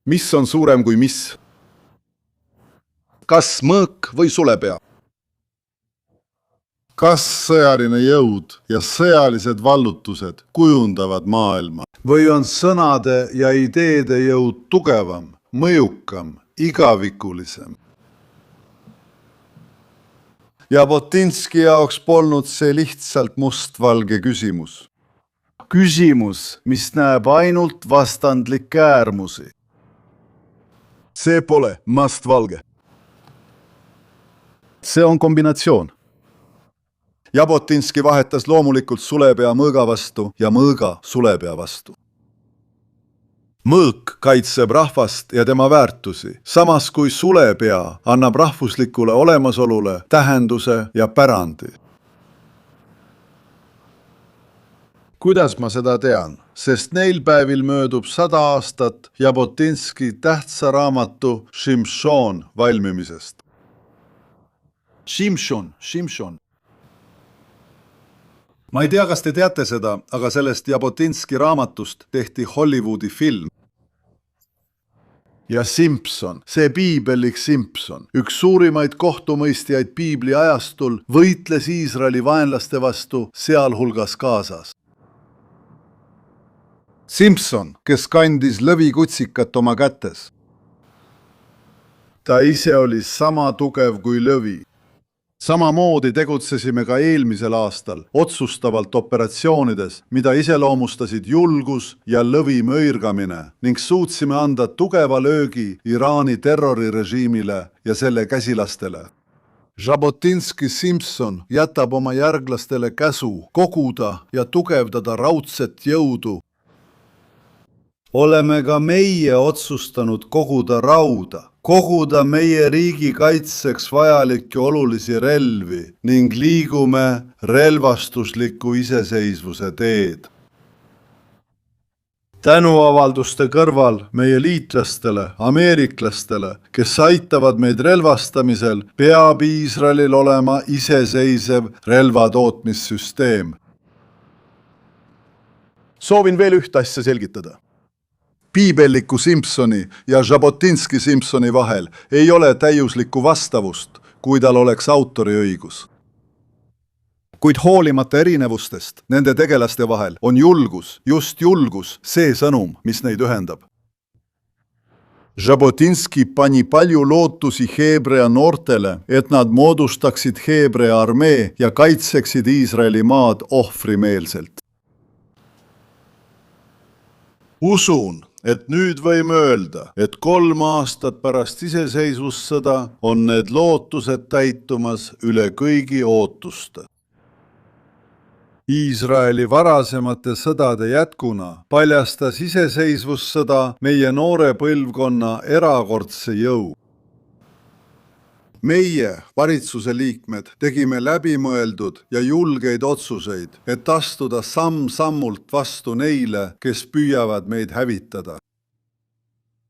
Mis on suurem kui mis? Kas mõõk või sulepea? Kas sõjaline jõud ja sõjalised vallutused kujundavad maailma? Või on sõnade ja ideede jõud tugevam, mõjukam, igavikulisem? Jabotinski jaoks polnud see lihtsalt mustvalge küsimus. Küsimus, mis näeb ainult vastandlikke äärmusi. See pole mustvalge. See on kombinatsioon. Jabotinski vahetas loomulikult sulepea mõõga vastu ja mõõga sulepea vastu. Mõõk kaitseb rahvast ja tema väärtusi, samas kui sulepea annab rahvuslikule olemasolule tähenduse ja pärandi. Kuidas ma seda tean? Sest neil päevil möödub 100 aastat Jabotinski tähtsa raamatu Šimšon valmimisest. Šimšon. Ma ei tea, kas te teate seda, aga sellest Jabotinski raamatust tehti Hollywoodi film. Ja Simpson, see piibelik Simpson, üks suurimaid kohtumõistjaid piibli ajastul, võitles Iisraeli vaenlaste vastu, sealhulgas Gaasas. Simpson, kes kandis lõvikutsikat oma kätes. Ta ise oli sama tugev kui lõvi. Samamoodi tegutsesime ka eelmisel aastal otsustavalt operatsioonides, mida iseloomustasid julgus ja lõvi mõirgamine ning suutsime anda tugeva löögi Iraani terrorirežiimile ja selle käsilastele. Jabotinski Simpson jätab oma järglastele käsu koguda ja tugevdada raudset jõudu. Oleme ka meie otsustanud koguda rauda. Koguda meie riigi kaitseks vajalikke olulisi relvi ning liigume relvastusliku iseseisvuse teed. Tänuavalduste kõrval meie liitlastele, ameeriklastele, kes aitavad meid relvastamisel, peab Iisraelil olema iseseisev relvatootmissüsteem. Soovin veel ühte asja selgitada. Piibelliku Simpsoni ja Jabotinski Simpsoni vahel ei ole täiuslikku vastavust, kui tal oleks autoriõigus. Kuid hoolimata erinevustest nende tegelaste vahel on julgus, just julgus, see sõnum, mis neid ühendab. Jabotinski pani palju lootusi Heebrea noortele, et nad moodustaksid Heebrea armee ja kaitseksid Iisraeli maad ohvrimeelselt. Usun, et nüüd võime öelda, et 3 aastat pärast iseseisvussõda on need lootused täitumas üle kõigi ootuste. Iisraeli varasemate sõdade jätkuna paljastas iseseisvussõda meie noore põlvkonna erakordse jõu. Meie, valitsuse liikmed, tegime läbimõeldud ja julgeid otsuseid, et astuda samm-sammult vastu neile, kes püüavad meid hävitada.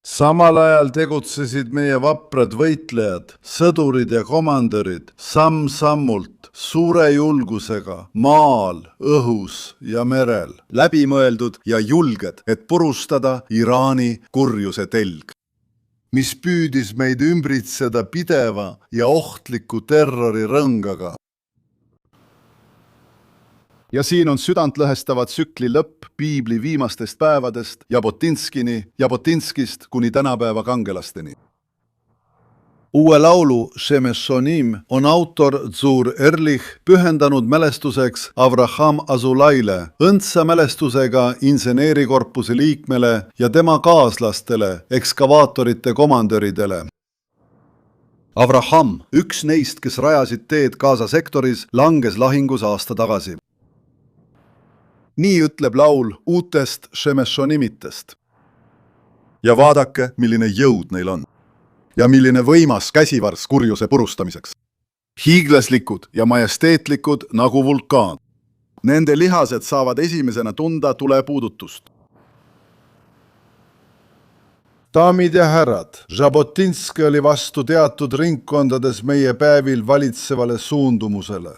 Samal ajal tegutsesid meie vaprad võitlejad, sõdurid ja komandörid samm-sammult, suure julgusega, maal, õhus ja merel. Läbimõeldud ja julged, et purustada Iraani kurjuse telg, mis püüdis meid ümbritseda pideva ja ohtliku terrorirõngaga. Ja siin on südantlõhestava tsükli lõpp piibli viimastest päevadest Jabotinskist kuni tänapäeva kangelasteni. Uue laulu Šemešonim on autor Zur Erlich pühendanud mälestuseks Avraham Azulaile, õndsa mälestusega inseneerikorpuse liikmele ja tema kaaslastele, ekskavaatorite komandöridele. Avraham, üks neist, kes rajasid teed Gaza sektoris, langes lahingus aasta tagasi. Nii ütleb laul uutest Šemešonimitest. Ja vaadake, milline jõud neil on. Ja milline võimas käsivars kurjuse purustamiseks. Hiiglaslikud ja majesteetlikud nagu vulkaan. Nende lihased saavad esimesena tunda tulepuudutust. Daamid ja härrad, Jabotinski oli vastu teatud ringkondades meie päevil valitsevale suundumusele.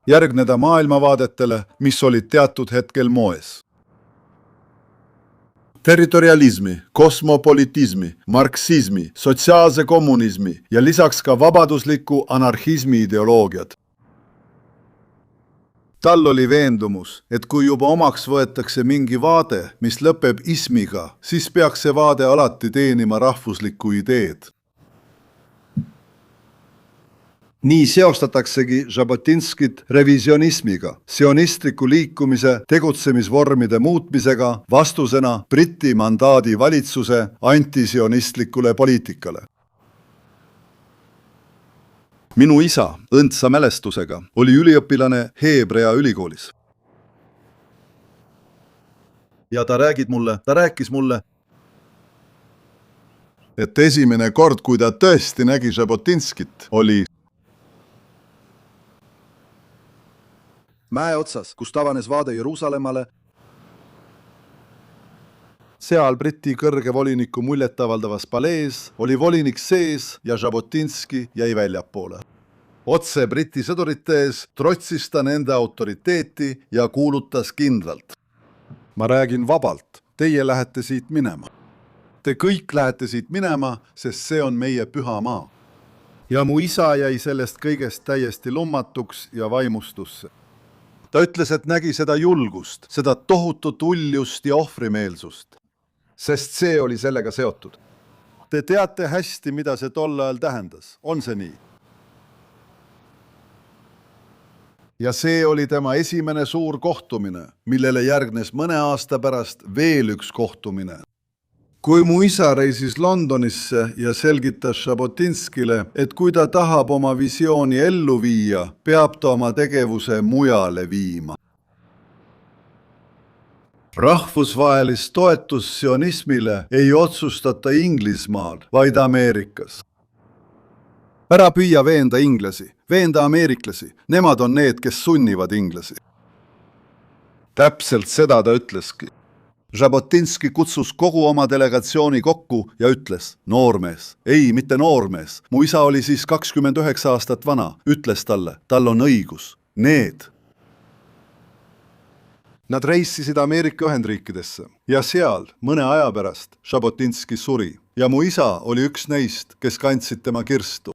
Järgneda maailmavaadetele, mis olid teatud hetkel moes. territorialismi, kosmopolitismi, marksismi, sotsiaalse kommunismi ja lisaks ka vabadusliku anarhismi ideoloogiad. Tal oli veendumus, et kui juba omaks võetakse mingi vaade, mis lõpeb ismiga, siis peaks see vaade alati teenima rahvuslikku ideed. Nii seostataksegi Žabotinskit revisionismiga, sionistliku liikumise tegutsemisvormide muutmisega vastusena Briti mandaadi valitsuse antisionistlikule poliitikale. Minu isa õndsa mälestusega oli üliõpilane Heebrea ülikoolis. Ja ta rääkis mulle, et esimene kord, kui ta tõesti nägi Žabotinskit, oli mäe otsas, kus avanes vaade Jeruusalemmale. Seal Briti kõrge voliniku muljetavaldavas palees oli volinik sees ja Žabotinski jäi väljapoole. Otse Briti sõdurite ees trotsis ta nende autoriteeti ja kuulutas kindralt. Ma räägin vabalt, teie lähete siit minema. Te kõik lähete siit minema, sest see on meie püha maa. Ja mu isa jäi sellest kõigest täiesti lummatuks ja vaimustusse. Ta ütles, et nägi seda julgust, seda tohutut uljust ja ohvrimeelsust, sest see oli sellega seotud. Te teate hästi, mida see tol ajal tähendas. On see nii? Ja see oli tema esimene suur kohtumine, millele järgnes mõne aasta pärast veel üks kohtumine. Kui mu isa reisis Londonisse ja selgitas Žabotinskile, et kui ta tahab oma visiooni ellu viia, peab ta oma tegevuse mujale viima. Rahvusvahelist toetust sionismile ei otsustata Inglismaal, vaid Ameerikas. Ära püüa veenda inglasi, veenda ameeriklasi. Nemad on need, kes sunnivad inglasi. Täpselt seda ta ütleski. Žabotinski kutsus kogu oma delegatsiooni kokku ja ütles, noormees, ei, mitte noormees, mu isa oli siis 29 aastat vana, ütles talle, tal on õigus, need. Nad reisisid Ameerika Ühendriikidesse ja seal mõne aja pärast Žabotinski suri ja mu isa oli üks neist, kes kandsid tema kirstu.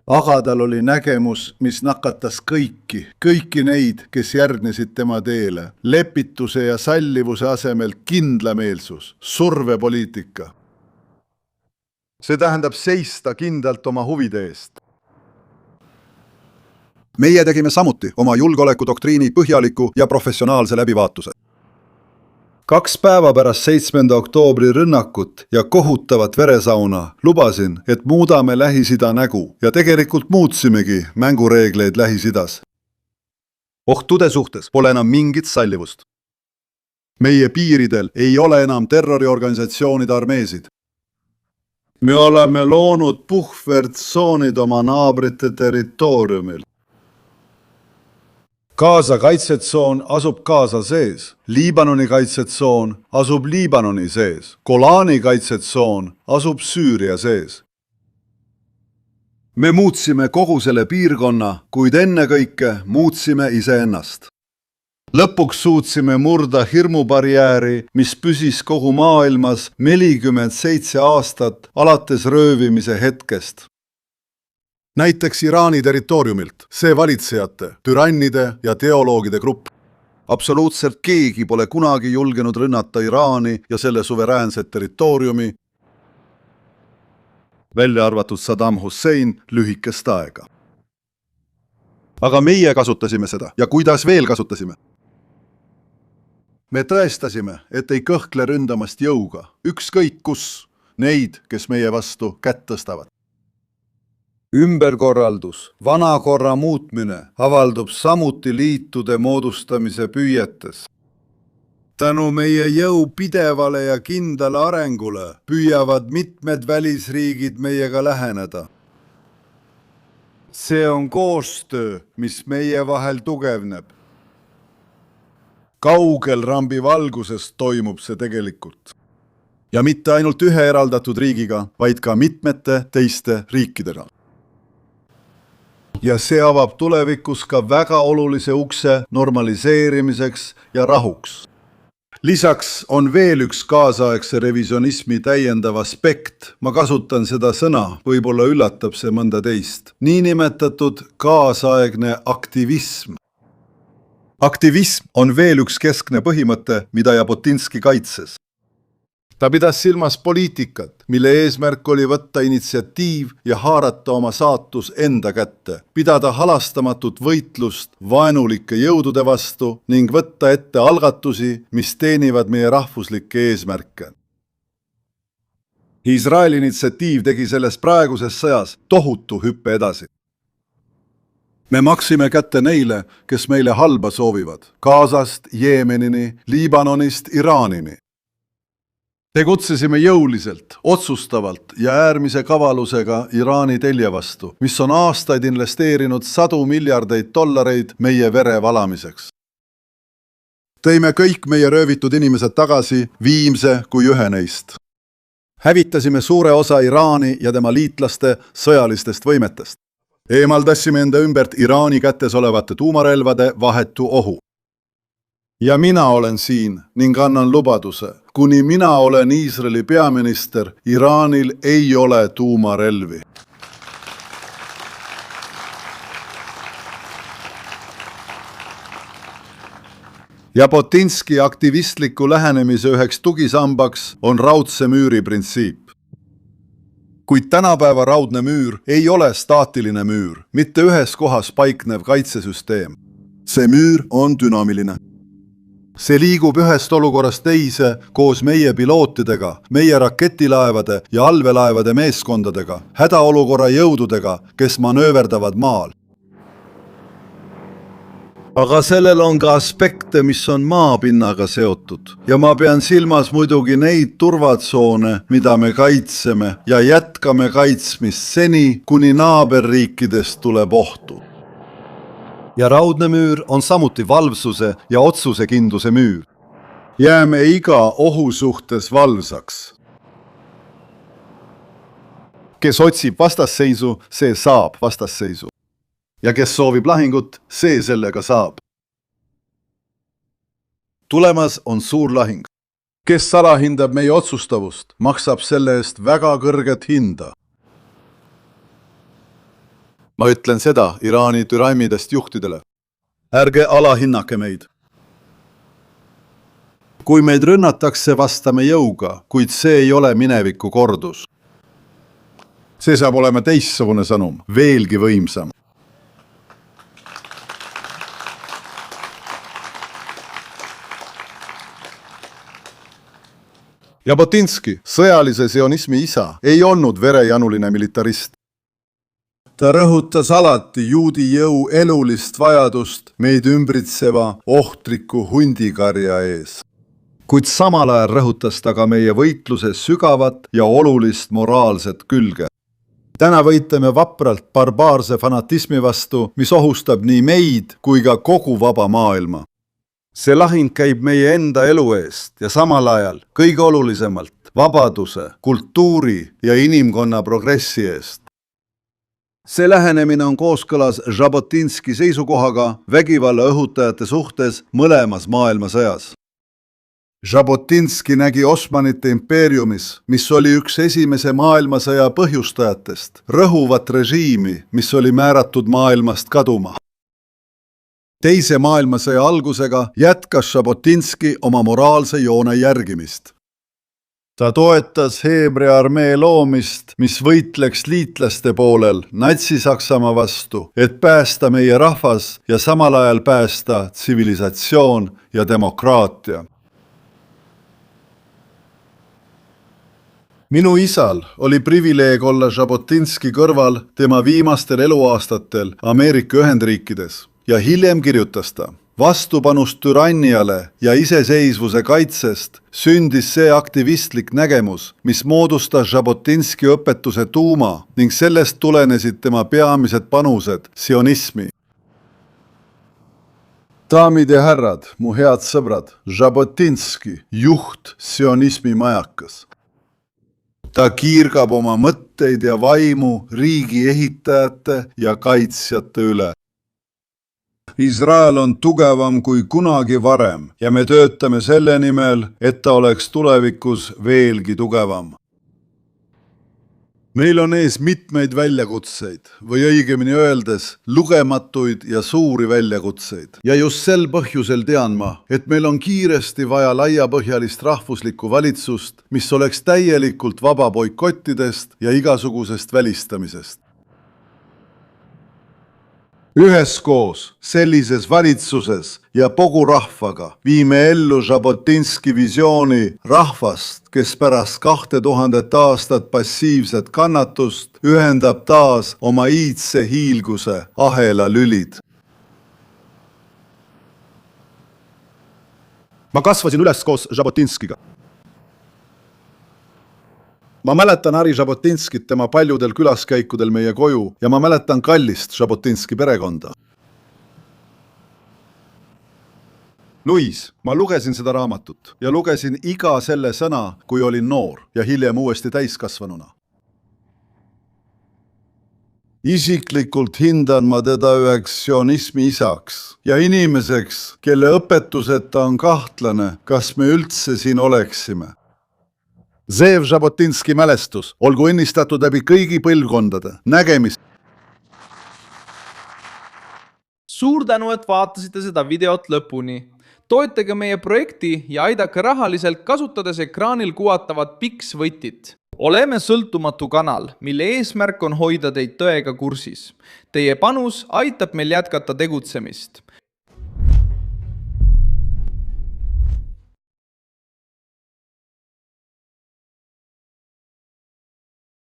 Aga tal oli nägemus, mis nakatas kõiki neid, kes järgnesid tema teele. Lepituse ja sallivuse asemel kindlameelsus, survepoliitika. See tähendab seista kindlalt oma huvide eest. Meie tegime samuti oma julgeolekudoktriini põhjaliku ja professionaalse läbivaatuse. 2 päeva pärast 7. oktoobri rünnakut ja kohutavat veresauna lubasin, et muudame Lähis-Ida nägu ja tegelikult muutsimegi mängureegleid Lähis-Idas. Ohtude suhtes pole enam mingit sallivust. Meie piiridel ei ole enam terroriorganisatsioonide armeesid. Me oleme loonud puhvertsoonid oma naabrite territooriumil. Gaza kaitsetsoon asub Gaza sees, Liibanoni kaitsetsoon asub Liibanoni sees, Golani kaitsetsoon asub Süüria sees. Me muutsime kogu selle piirkonna, kuid ennekõike muutsime iseennast. Lõpuks suutsime murda hirmubarjääri, mis püsis kogu maailmas 47 aastat alates röövimise hetkest. Näiteks Iraani territooriumilt, see valitsejate, türannide ja teoloogide grupp. Absoluutselt keegi pole kunagi julgenud rünnata Iraani ja selle suveräänset territooriumi, välja arvatud Saddam Hussein lühikest aega. Aga meie kasutasime seda ja kuidas veel kasutasime? Me tõestasime, et ei kõhkle ründamast jõuga, ükskõik kus, neid, kes meie vastu kätt tõstavad. Ümberkorraldus, vana korra muutmine avaldub samuti liitude moodustamise püüetes. Tänu meie jõu pidevale ja kindlale arengule püüavad mitmed välisriigid meiega läheneda. See on koostöö, mis meie vahel tugevneb. Kaugel rambi valgusest toimub see tegelikult. Ja mitte ainult ühe eraldatud riigiga, vaid ka mitmete teiste riikidega. Ja see avab tulevikus ka väga olulise ukse normaliseerimiseks ja rahuks. Lisaks on veel üks kaasaegse revisionismi täiendav aspekt. Ma kasutan seda sõna, võib-olla üllatab see mõnda teist. Niinimetatud kaasaegne aktivism. Aktivism on veel üks keskne põhimõte, mida Jabotinski kaitses. Ta pidas silmas poliitikat, mille eesmärk oli võtta initsiatiiv ja haarata oma saatus enda kätte, pidada halastamatut võitlust vaenulike jõudude vastu ning võtta ette algatusi, mis teenivad meie rahvuslikke eesmärke. Iisraeli initsiatiiv tegi selles praeguses sõjas tohutu hüppe edasi. Me maksime kätte neile, kes meile halba soovivad, Gazast Jeemenini, Liibanonist Iraanini. Tegutsesime jõuliselt, otsustavalt ja äärmise kavalusega Iraani telje vastu, mis on aastaid investeerinud $100 miljardeid meie vere valamiseks. Tõime kõik meie röövitud inimesed tagasi, viimse kui ühe neist. Hävitasime suure osa Iraani ja tema liitlaste sõjalistest võimetest. Eemaldasime enda ümbert Iraani kätes olevate tuumarelvade vahetu ohu. Ja mina olen siin ning annan lubaduse, kuni mina olen Iisraeli peaminister, Iraanil ei ole tuumarelvi. Jabotinski aktivistliku lähenemise üheks tugisambaks on raudse müüri printsiip. Kuid tänapäeva raudne müür ei ole staatiline müür, mitte ühes kohas paiknev kaitsesüsteem. See müür on dünaamiline. See liigub ühest olukorrast teise koos meie pilootidega, meie raketilaevade ja allveelaevade meeskondadega, hädaolukorra jõududega, kes manööverdavad maal. Aga sellel on ka aspekte, mis on maapinnaga seotud. Ja ma pean silmas muidugi neid turvatsoone, mida me kaitseme ja jätkame kaitsmist seni, kuni naaberriikidest tuleb ohtu. Ja raudne müür on samuti valvsuse ja otsusekindluse müür. Jääme iga ohu suhtes valvsaks. Kes otsib vastasseisu, see saab vastasseisu. Ja kes soovib lahingut, see sellega saab. Tulemas on suur lahing. Kes alahindab meie otsustavust, maksab selle eest väga kõrget hinda. Ma ütlen seda Iraani türaimidest juhtidele. Ärge alahinnake meid. Kui meid rünnatakse, vastame jõuga, kuid see ei ole mineviku kordus. See saab olema teistsugune sõnum, veelgi võimsam. Jabotinski, sõjalise sionismi isa, ei olnud verejanuline militarist. Ta rõhutas alati juudi jõu elulist vajadust meid ümbritseva ohtriku hundikarja ees. Kuid samal ajal rõhutas ta ka meie võitluse sügavat ja olulist moraalset külge. Täna võitleme vapralt barbaarse fanatismi vastu, mis ohustab nii meid kui ka kogu vaba maailma. See lahing käib meie enda elu eest ja samal ajal kõige olulisemalt vabaduse, kultuuri ja inimkonna progressi eest. See lähenemine on kooskõlas Jabotinski seisukohaga vägivalla õhutajate suhtes mõlemas maailmasõjas. Jabotinski nägi Osmanite impeeriumis, mis oli üks esimese maailmasõja põhjustajatest, rõhuvat režiimi, mis oli määratud maailmast kaduma. Teise maailmasõja algusega jätkas Jabotinski oma moraalse joone järgimist. Ta toetas Heebrea armee loomist, mis võitleks liitlaste poolel Natsi-Saksamaa vastu, et päästa meie rahvas ja samal ajal päästa tsivilisatsioon ja demokraatia. Minu isal oli privileeg olla Jabotinski kõrval tema viimastel eluaastatel Ameerika Ühendriikides ja hiljem kirjutas ta. Vastupanust türanniale ja iseseisvuse kaitsest sündis see aktivistlik nägemus, mis moodustas Jabotinski õpetuse tuuma ning sellest tulenesid tema peamised panused sionismi. Daamid ja härrad, mu head sõbrad, Jabotinski, juht sionismi majakas. Ta kiirgab oma mõtteid ja vaimu riigi ehitajate ja kaitsjate üle. Iisrael on tugevam kui kunagi varem ja me töötame selle nimel, et ta oleks tulevikus veelgi tugevam. Meil on ees mitmeid väljakutseid või õigemini öeldes lugematuid ja suuri väljakutseid. Ja just sel põhjusel tean ma, et meil on kiiresti vaja laiapõhjalist rahvuslikku valitsust, mis oleks täielikult vaba boikottidest ja igasugusest välistamisest. Üheskoos sellises valitsuses ja kogu rahvaga viime ellu Žabotinski visiooni rahvast, kes pärast 2000 aastat passiivset kannatust ühendab taas oma iidse hiilguse ahela lülid. Ma kasvasin üles koos Žabotinskiga. Ma mäletan Ari Žabotinskit tema paljudel külaskäikudel meie koju ja ma mäletan kallist Žabotinski perekonda. Luis, ma lugesin seda raamatut ja lugesin iga selle sõna, kui olin noor ja hiljem uuesti täiskasvanuna. Isiklikult hindan ma teda üheks sionismi isaks ja inimeseks, kelle õpetuseta on kahtlane, kas me üldse siin oleksime. Zeev Žabotinski mälestus, olgu õnnistatud läbi kõigi põlvkondade. Nägemist! Suur tänu, et vaatasite seda videot lõpuni. Toetage meie projekti ja aidake rahaliselt kasutades ekraanil kuvatavat Pix-võtit. Oleme sõltumatu kanal, mille eesmärk on hoida teid tõega kursis. Teie panus aitab meil jätkata tegutsemist.